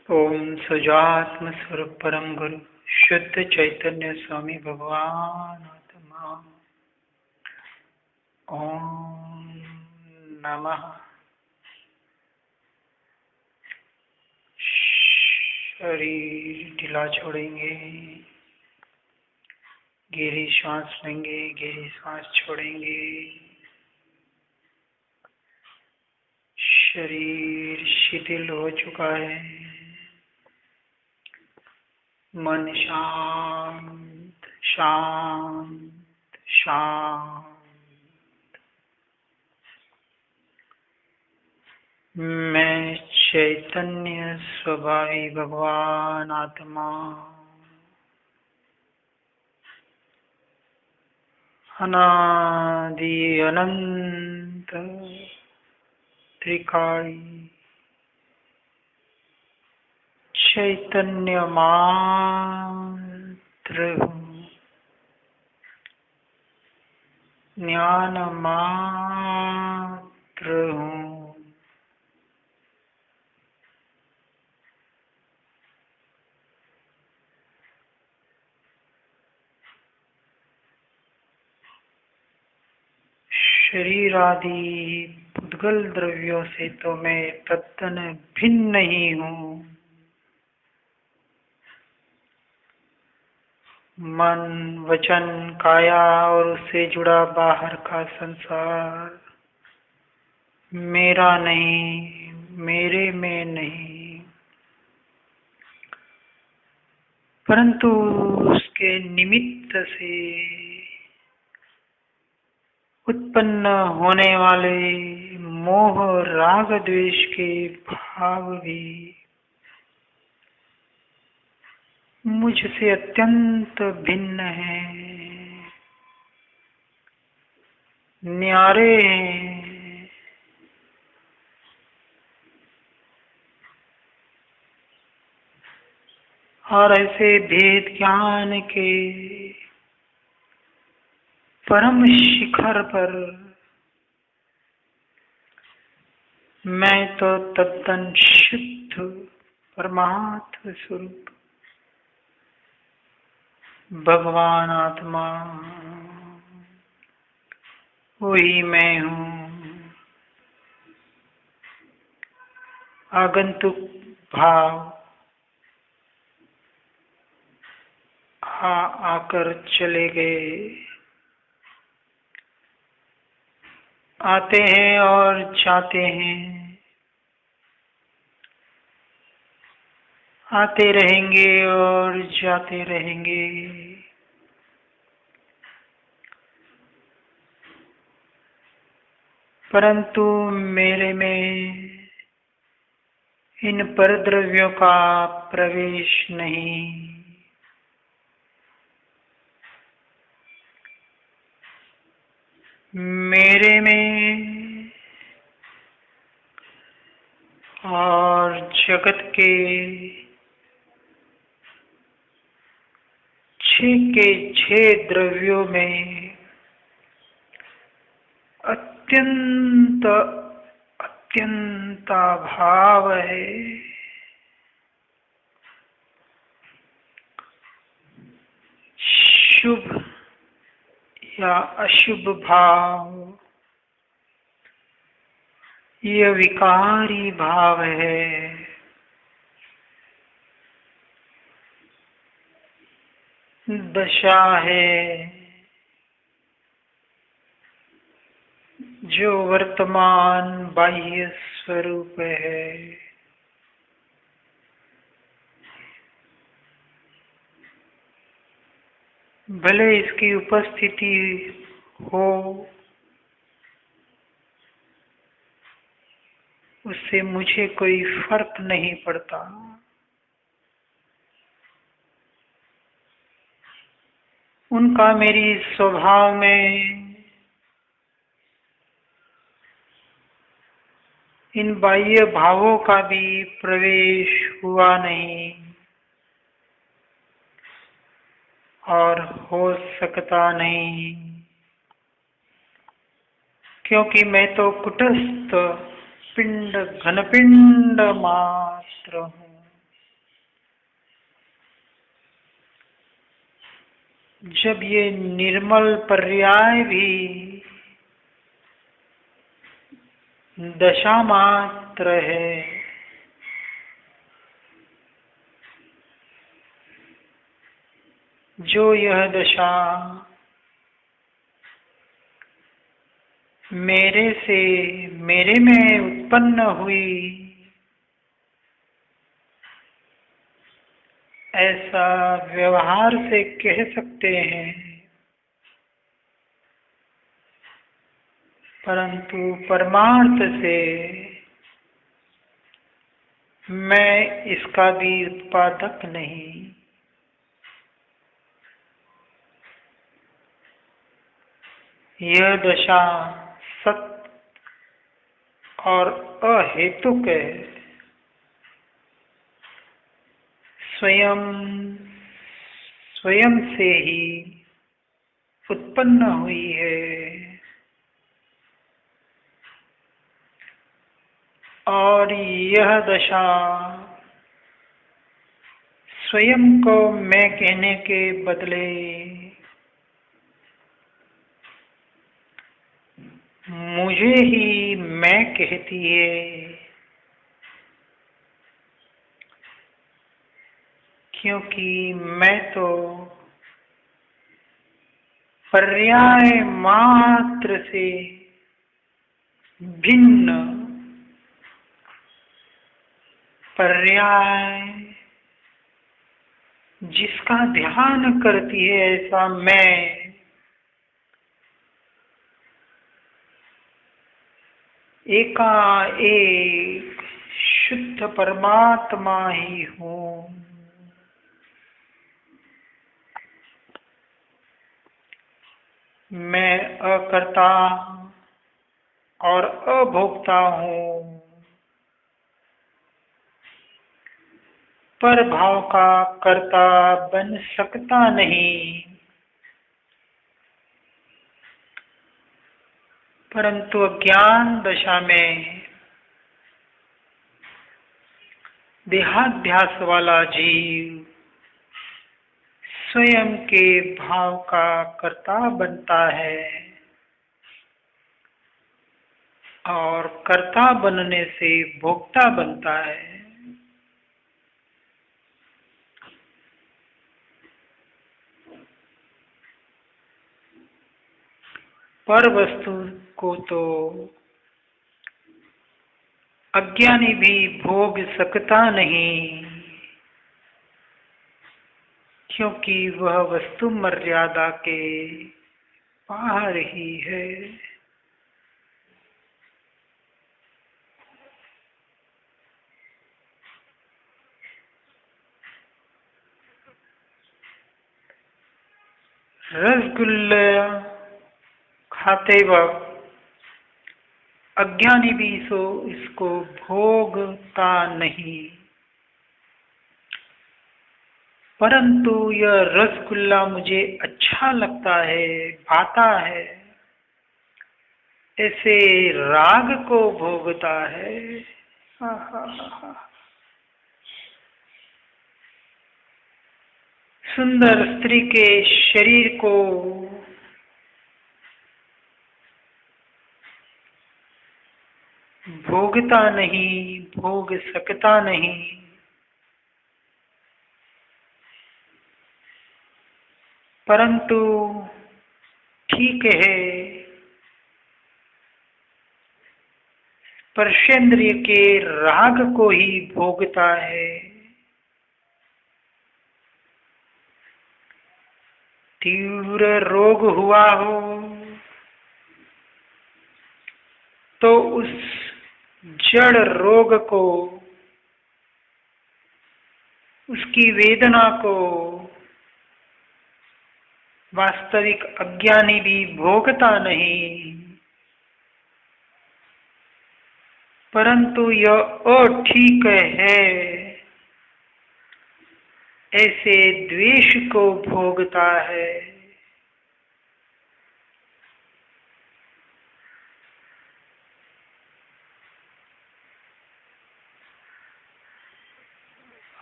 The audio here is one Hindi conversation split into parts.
ओम सुजात्म स्वरूप परम गुरु शुद्ध चैतन्य स्वामी भगवान आत्मा। ओम नमः। शरीर ढीला छोड़ेंगे, गहरी सांस लेंगे, गहरी सांस छोड़ेंगे। शरीर शिथिल हो चुका है, मन शांत शांत शांत। मैं चैतन्य स्वभावी भगवान आत्मा अनादि अनंत त्रिकाली चैतन्य मात्र हूँ, ज्ञान मात्र हूँ। शरीर आदि पुद्गल द्रव्यों से तो मैं तद्दन भिन्न नहीं हूँ। मन, वचन, काया और उससे जुड़ा बाहर का संसार मेरा नहीं, मेरे में नहीं, परंतु उसके निमित्त से उत्पन्न होने वाले मोह राग द्वेष के भाव भी मुझसे अत्यंत भिन्न है, न्यारे हैं। और ऐसे भेद ज्ञान के परम शिखर पर मैं तो तद्दन शुद्ध परमात्म स्वरूप भगवान आत्मा वही मैं हूँ। आगंतुक भाव आकर चले गए, आते हैं और जाते हैं, आते रहेंगे और जाते रहेंगे। परंतु मेरे में इन परद्रव्यों का प्रवेश नहीं। मेरे में और जगत के छह द्रव्यों में अत्यंत अत्यंत अभाव है। शुभ या अशुभ भाव यह विकारी भाव है। दशा है जो वर्तमान बाह्य स्वरूप है। भले इसकी उपस्थिति हो, उससे मुझे कोई फर्क नहीं पड़ता। उनका मेरी स्वभाव में इन बाह्य भावों का भी प्रवेश हुआ नहीं और हो सकता नहीं, क्योंकि मैं तो कुटस्थ पिंड घनपिंड मात्र हूँ। जब ये निर्मल पर्याय भी दशा मात्र है, जो यह दशा मेरे से मेरे में उत्पन्न हुई, ऐसा व्यवहार से कह सकते हैं, परंतु परमार्थ से मैं इसका भी उत्पादक नहीं। यह दशा सत्य और अहेतुक है, स्वयं स्वयं से ही उत्पन्न हुई है, और यह दशा स्वयं को मैं कहने के बदले मुझे ही मैं कहती है, क्योंकि मैं तो पर्याय मात्र से भिन्न, पर्याय जिसका ध्यान करती है, ऐसा मैं एकाएक शुद्ध परमात्मा ही हूँ। मैं अकर्ता और अभोक्ता हूँ, पर भाव का कर्ता बन सकता नहीं, परंतु अज्ञान दशा में देहाध्यास वाला जीव स्वयं के भाव का कर्ता बनता है, और कर्ता बनने से भोक्ता बनता है। पर वस्तु को तो अज्ञानी भी भोग सकता नहीं, क्योंकि वह वस्तु मर्यादा के बाहर ही है। रसगुल्ला खाते वक्त अज्ञानी भी इसको भोगता नहीं, परंतु यह रसगुल्ला मुझे अच्छा लगता है, भाता है, ऐसे राग को भोगता है। सुंदर स्त्री के शरीर को भोगता नहीं, भोग सकता नहीं, परंतु ठीक है, स्पर्शेंद्रिय के राग को ही भोगता है। तीव्र रोग हुआ हो तो उस जड़ रोग को, उसकी वेदना को वास्तविक अज्ञानी भी भोगता नहीं, परंतु यह अठीक है, ऐसे द्वेष को भोगता है।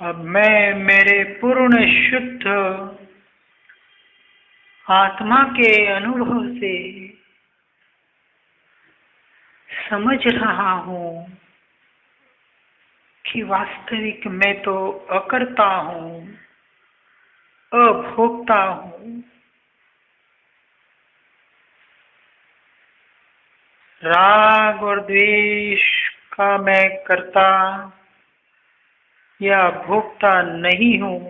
अब मैं मेरे पूर्ण शुद्ध आत्मा के अनुभव से समझ रहा हूँ कि वास्तविक मैं तो अकर्ता हूँ, अभोक्ता हूँ। राग और द्वेष का मैं कर्ता या भोक्ता नहीं हूँ।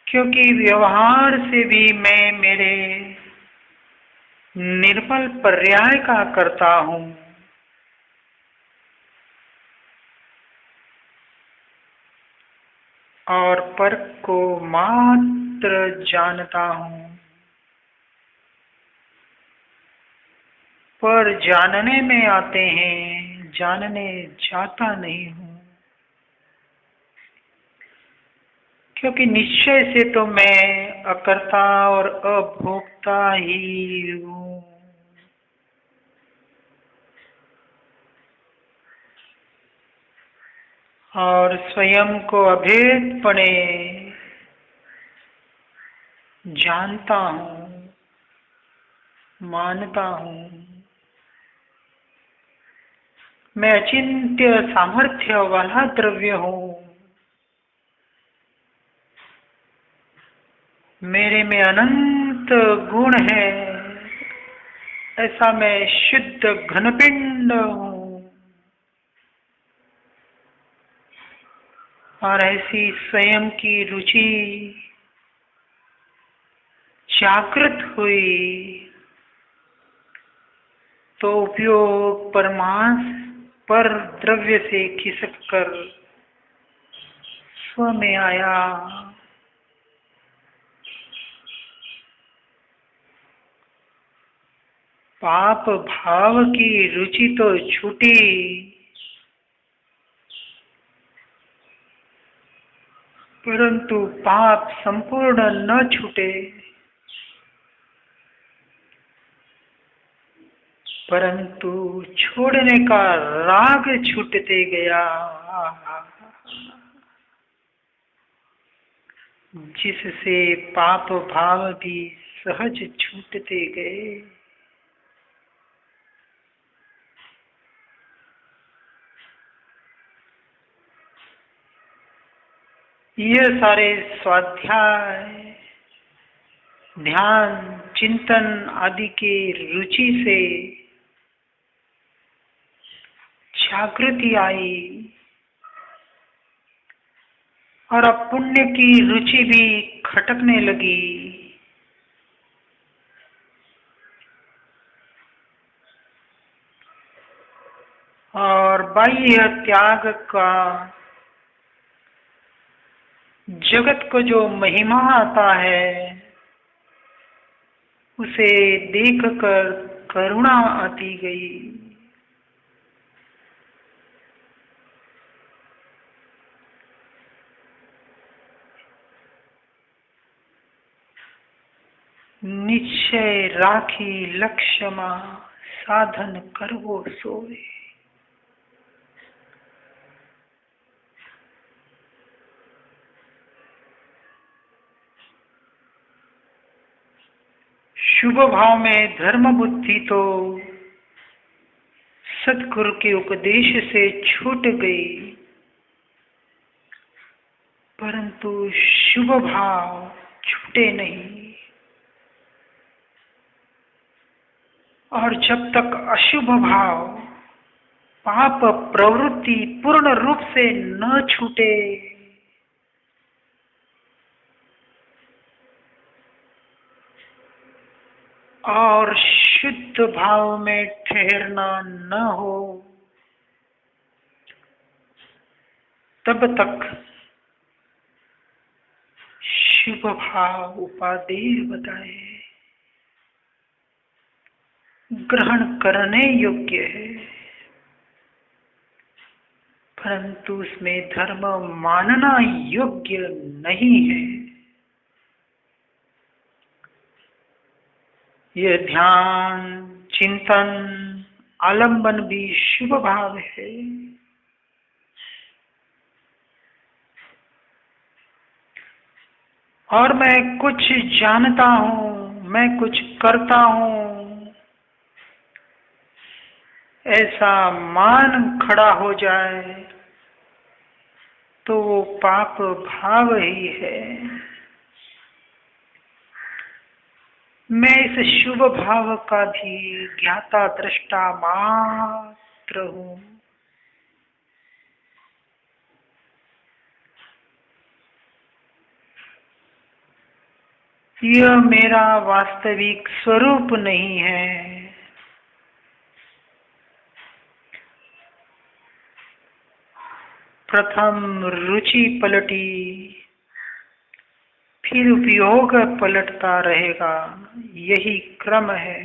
क्योंकि व्यवहार से भी मैं मेरे निर्मल पर्याय का करता हूँ और पर को मात्र जानता हूँ, पर जानने में आते हैं, जानने जाता नहीं हूँ। क्योंकि निश्चय से तो मैं अकर्ता और अभोक्ता ही हूँ। और स्वयं को अभेदपणे जानता हूँ, मानता हूँ। मैं अचिंत्य सामर्थ्य वाला द्रव्य हूँ। मेरे में अनंत गुण है। ऐसा मैं शुद्ध घनपिंड हूँ। और ऐसी स्वयं की रुचि जागृत हुई तो उपयोग पर द्रव्य से खिसक कर स्व में आया। पाप भाव की रुचि तो छूटी, परंतु पाप संपूर्ण न छूटे, परंतु छोड़ने का राग छूटते गया, जिससे पाप भाव भी सहज छूटते गए। ये सारे स्वाध्याय, ध्यान, चिंतन आदि के रुचि से जागृति आई और अब पुण्य की रुचि भी खटकने लगी। और बाह्य त्याग का जगत को जो महिमा आता है, उसे देखकर करुणा आती गई। निश्चय राखी लक्ष्यमा, साधन करवो सोए। शुभ भाव में धर्म बुद्धि तो सतगुरु के उपदेश से छूट गई, परंतु शुभ भाव छूटे नहीं। और जब तक अशुभ भाव, पाप प्रवृत्ति पूर्ण रूप से न छूटे, और शुद्ध भाव में ठहरना न हो, तब तक शुभ भाव उपादेय बताए ग्रहण करने योग्य है, परंतु उसमें धर्म मानना योग्य नहीं है। यह ध्यान, चिंतन, आलंबन भी शुभ भाव है। और मैं कुछ जानता हूँ, मैं कुछ करता हूँ, ऐसा मान खड़ा हो जाए तो वो पाप भाव ही है। मैं इस शुभ भाव का भी ज्ञाता दृष्टा मात्र हूँ। यह मेरा वास्तविक स्वरूप नहीं है। प्रथम रुचि पलटी, फिर उपयोग पलटता रहेगा, यही क्रम है।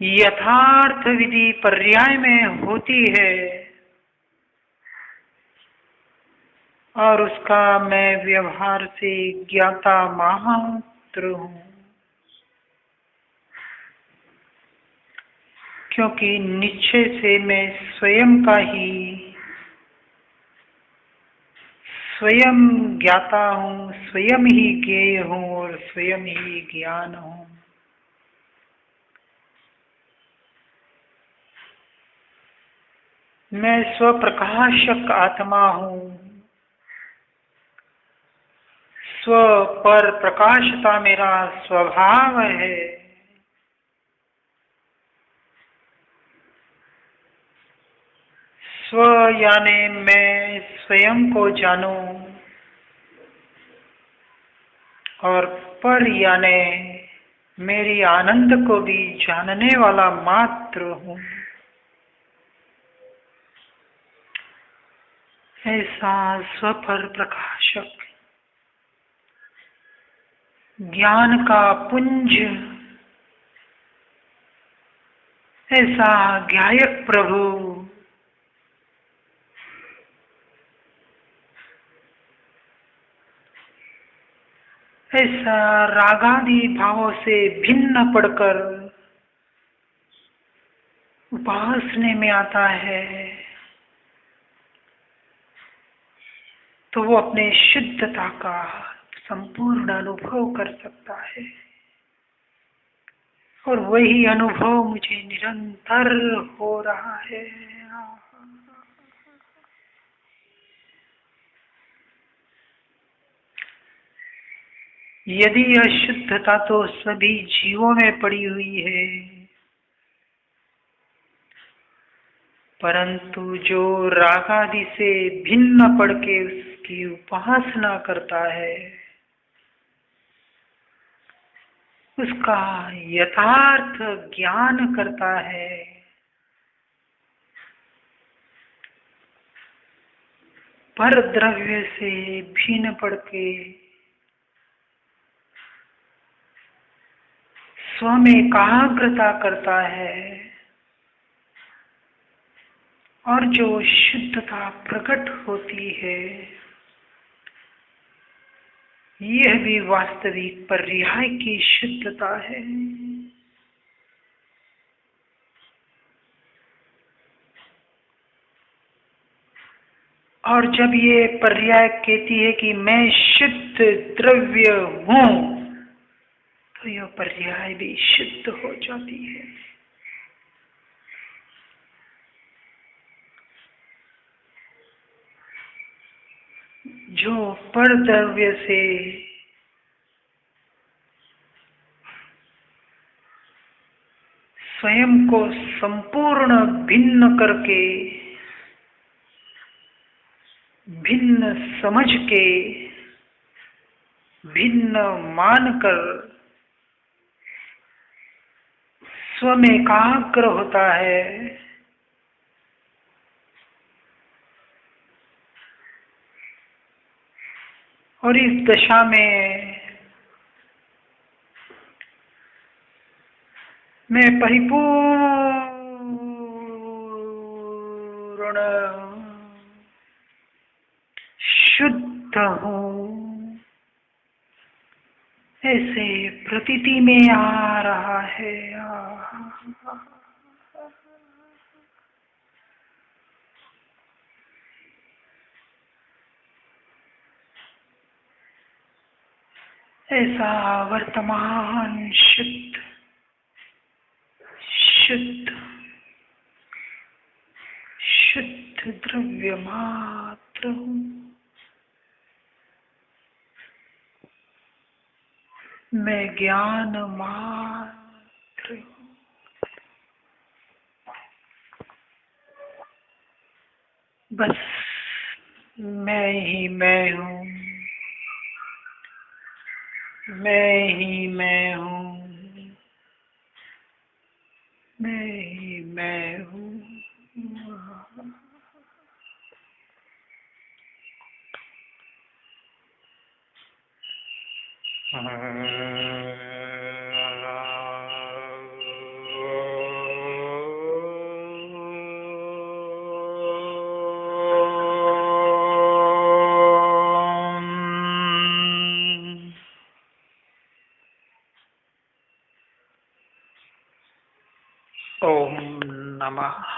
यथार्थ विधि पर्याय में होती है और उसका मैं व्यवहार से ज्ञाता मात्र हूँ, क्योंकि निश्चय से मैं स्वयं का ही स्वयं ज्ञाता हूँ, स्वयं ही ज्ञेय हूँ और स्वयं ही ज्ञान हूँ। मैं स्वप्रकाशक आत्मा हूँ। स्व पर प्रकाशता मेरा स्वभाव है। स्व यानी मैं स्वयं को जानूं और पर यानी मेरी आनंद को भी जानने वाला मात्र हूँ। ऐसा स्वपर प्रकाशक ज्ञान का पुंज, ऐसा ज्ञायक प्रभु, ऐसा रागादि भावों से भिन्न पड़कर उपासने में आता है, तो वो अपने शुद्धता का संपूर्ण अनुभव कर सकता है। और वही अनुभव मुझे निरंतर हो रहा है। यदि यह शुद्धता तो सभी जीवों में पड़ी हुई है, परंतु जो राग आदि से भिन्न पड़ के उसकी उपासना करता है, उसका यथार्थ ज्ञान करता है, पर द्रव्य से भिन्न पड़ के स्व में एकाग्रता करता है और जो शुद्धता प्रकट होती है, यह भी वास्तविक पर्याय की शुद्धता है। और जब ये पर्याय कहती है कि मैं शुद्ध द्रव्य हूँ, तो यह पर्याय भी शुद्ध हो जाती है। जो पर द्रव्य से स्वयं को संपूर्ण भिन्न करके, भिन्न समझ के, भिन्न मानकर स्व में एकाग्र होता है, और इस दशा में मैं परिपूर्ण शुद्ध हूँ, ऐसे प्रतीति में आ रहा है। ऐसा वर्तमान शुद्ध शुद्ध शुद्ध द्रव्य मात्र हूँ। मैं ज्ञान मात्र हूँ। बस मैं ही मैं हूँ। मैं ही मैं हूँ। मैं ही मैं हूँ। ओम नमः